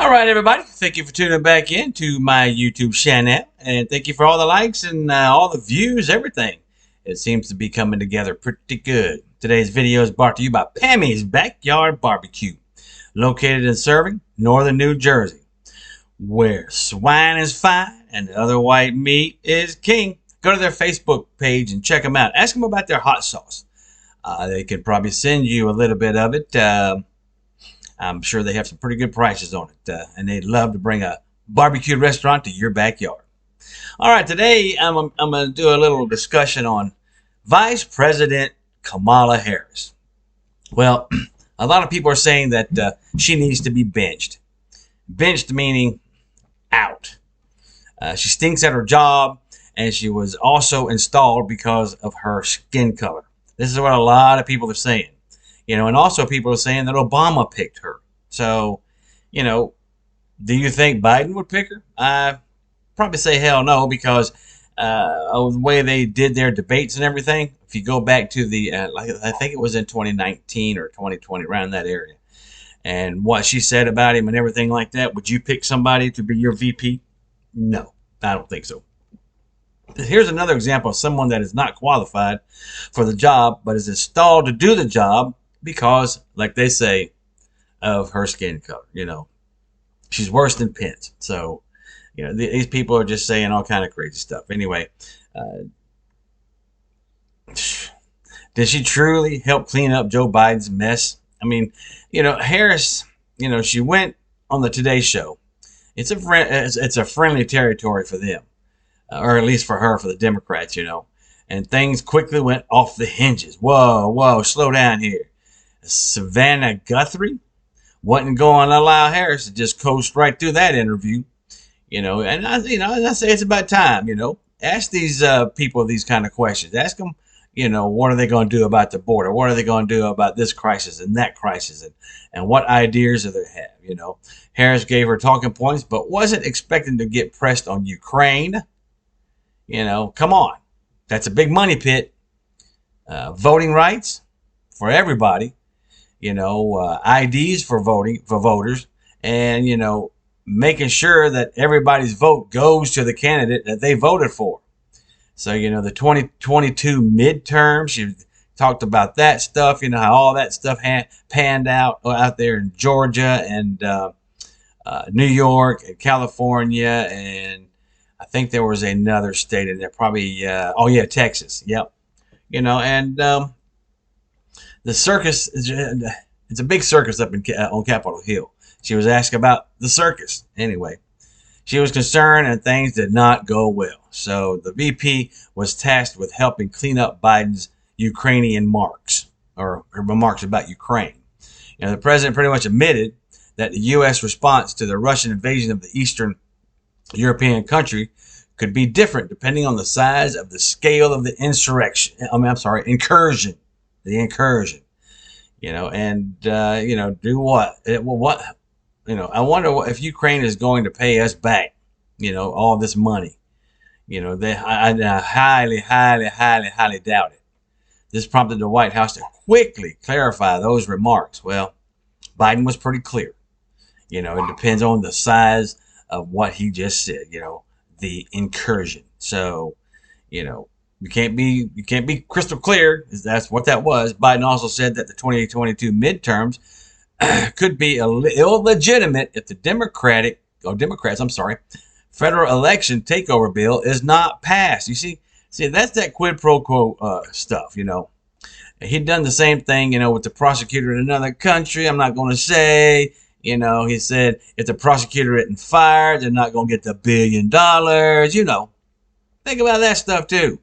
All right, everybody. Thank you for tuning back in to my YouTube channel. And thank you for all the likes and all the views, everything. It seems to be coming together pretty good. Today's video is brought to you by Pammy's Backyard Barbecue, located in Serving, northern New Jersey, where swine is fine and the other white meat is king. Go to their Facebook page and check them out. Ask them about their hot sauce. They can probably send you a little bit of it. I'm sure they have some pretty good prices on it, and they'd love to bring a barbecue restaurant to your backyard. All right, today I'm going to do a little discussion on Vice President Kamala Harris. Well, a lot of people are saying that she needs to be benched. Benched meaning out. She stinks at her job, and she was also installed because of her skin color. This is what a lot of people are saying. You know, and also people are saying that Obama picked her. So, you know, do you think Biden would pick her? I probably say hell no, because of the way they did their debates and everything. If you go back to the, I think it was in 2019 or 2020, around that area, and what she said about him and everything like that, would you pick somebody to be your VP? No, I don't think so. Here's another example of someone that is not qualified for the job, but is installed to do the job because, like they say, of her skin color. You know, she's worse than Pence. So, you know, these people are just saying all kind of crazy stuff. Anyway, did she truly help clean up Joe Biden's mess? I mean, you know, Harris, you know, she went on the Today Show. It's a friendly territory for them, or at least for her, for the Democrats, you know. And things quickly went off the hinges. Whoa, slow down here. Savannah Guthrie wasn't going to allow Harris to just coast right through that interview, you know. And I say it's about time, you know. Ask these people these kind of questions. Ask them, you know, what are they going to do about the border? What are they going to do about this crisis and that crisis, and what ideas do they have? You know, Harris gave her talking points, but wasn't expecting to get pressed on Ukraine. You know, come on, that's a big money pit. Voting rights for everybody. You know, IDs for voters, and, you know, making sure that everybody's vote goes to the candidate that they voted for. So, you know, the 2022 midterms, she talked about that stuff, you know, how all that stuff panned out there in Georgia and New York and California, and I think there was another state in there, probably, Texas. Yep. You know, and the circus, it's a big circus up on Capitol Hill. She was asked about the circus. Anyway, she was concerned and things did not go well. So the VP was tasked with helping clean up Biden's Ukrainian remarks about Ukraine. You know, the president pretty much admitted that the U.S. response to the Russian invasion of the Eastern European country could be different depending on the size of the scale of the incursion. The incursion, you know, and, you know, do what? You know, I wonder if Ukraine is going to pay us back, you know, all this money. You know, I highly doubt it. This prompted the White House to quickly clarify those remarks. Well, Biden was pretty clear. You know, it depends on the size of what he just said, you know, the incursion. So, you know, you can't be crystal clear. That's what that was. Biden also said that the 2022 midterms could be illegitimate if the Democrats, federal election takeover bill is not passed. You see, that's that quid pro quo stuff. You know, he'd done the same thing, you know, with the prosecutor in another country. I'm not going to say. You know, he said if the prosecutor isn't fired, they're not going to get the $1 billion. You know, think about that stuff too.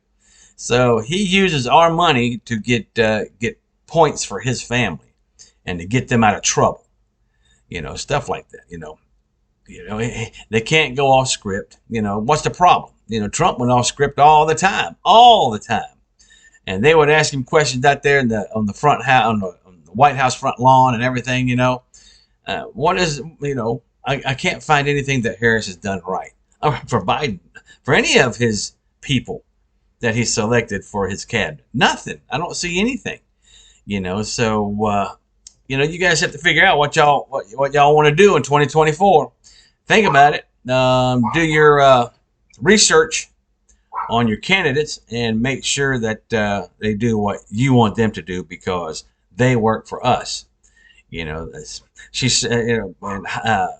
So he uses our money to get points for his family and to get them out of trouble. You know, stuff like that. You know, they can't go off script. You know, what's the problem? You know, Trump went off script all the time, and they would ask him questions out there on the White House front lawn and everything. You know, I can't find anything that Harris has done right for Biden, for any of his people that he selected for his cabinet. Nothing. I don't see anything, you know. So you guys have to figure out what y'all want to do in 2024. Think about it. Do your research on your candidates and make sure that they do what you want them to do because they work for us. She said, and,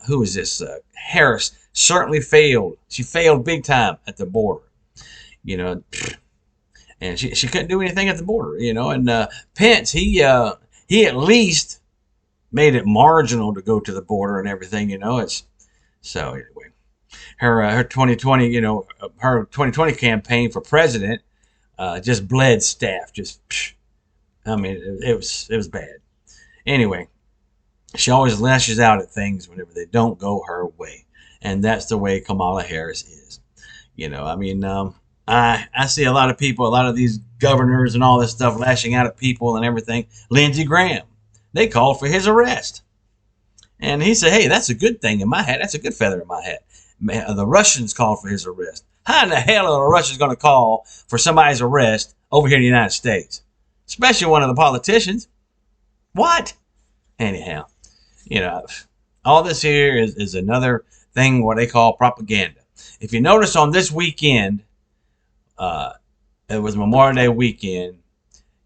who is this? Harris certainly failed. She failed big time at the border. You know, and she couldn't do anything at the border. And Pence, he at least made it marginal to go to the border and everything. It's so anyway. Her 2020, her 2020 campaign for president just bled staff. I mean, it was bad. Anyway, she always lashes out at things whenever they don't go her way, and that's the way Kamala Harris is. I see a lot of people, a lot of these governors and all this stuff lashing out at people and everything. Lindsey Graham, they called for his arrest. And he said, hey, that's a good thing in my hat. That's a good feather in my hat. The Russians called for his arrest. How in the hell are the Russians going to call for somebody's arrest over here in the United States? Especially one of the politicians. What? Anyhow, all this here is another thing what they call propaganda. If you notice on this weekend, it was Memorial Day weekend,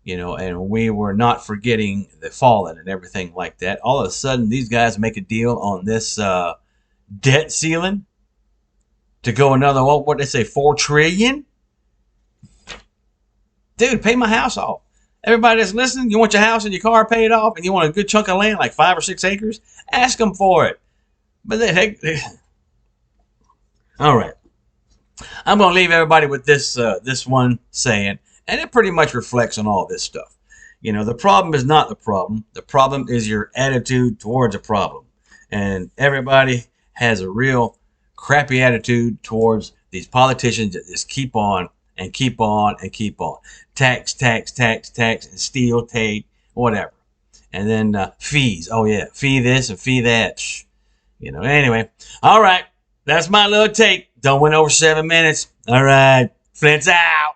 and we were not forgetting the fallen and everything like that. All of a sudden, these guys make a deal on this debt ceiling to go another, what they say, $4 trillion? Dude, pay my house off. Everybody that's listening, you want your house and your car paid off, and you want a good chunk of land, like 5 or 6 acres? Ask them for it. But all right. I'm going to leave everybody with this one saying, and it pretty much reflects on all this stuff. The problem is not the problem. The problem is your attitude towards a problem. And everybody has a real crappy attitude towards these politicians that just keep on and keep on and keep on. Tax, and steal, take, whatever. And then fees. Oh, yeah, fee this and fee that. Anyway. All right. That's my little take. Don't went over 7 minutes. All right. Flint's out.